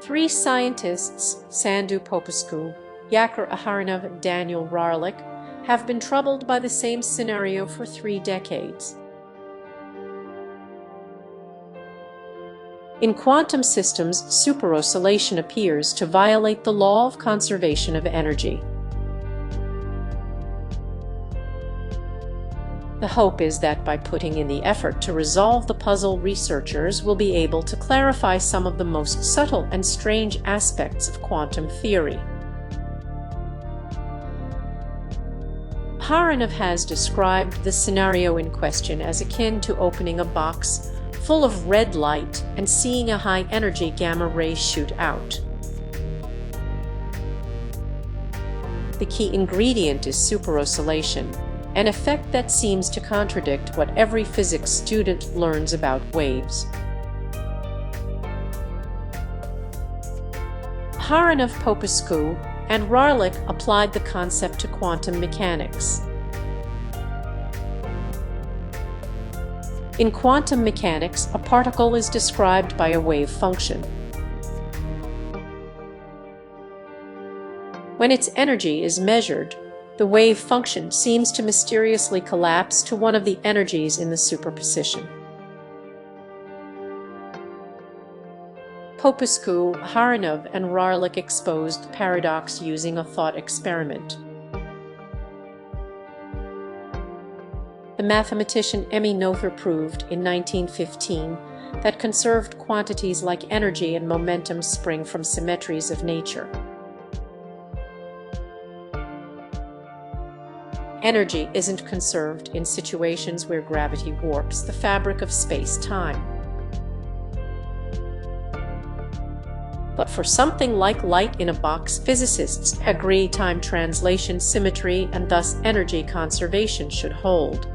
Three scientists, Sandu Popescu, Yakir Aharonov, and Daniel Rarlik, have been troubled by the same scenario for 3 decades. In quantum systems, superoscillation appears to violate the law of conservation of energy. The hope is that by putting in the effort to resolve the puzzle, researchers will be able to clarify some of the most subtle and strange aspects of quantum theory. Aharonov has described the scenario in question as akin to opening a box full of red light and seeing a high-energy gamma ray shoot out. The key ingredient is superoscillation, an effect that seems to contradict what every physics student learns about waves. Aharonov, Popescu, and Rarlik applied the concept to quantum mechanics. In quantum mechanics, a particle is described by a wave function. When its energy is measured, the wave function seems to mysteriously collapse to one of the energies in the superposition. Popescu, Aharonov, and Rarlik exposed the paradox using a thought experiment. The mathematician Emmy Noether proved in 1915 that conserved quantities like energy and momentum spring from symmetries of nature. Energy isn't conserved in situations where gravity warps the fabric of space-time. But for something like light in a box, physicists agree time translation symmetry and thus energy conservation should hold.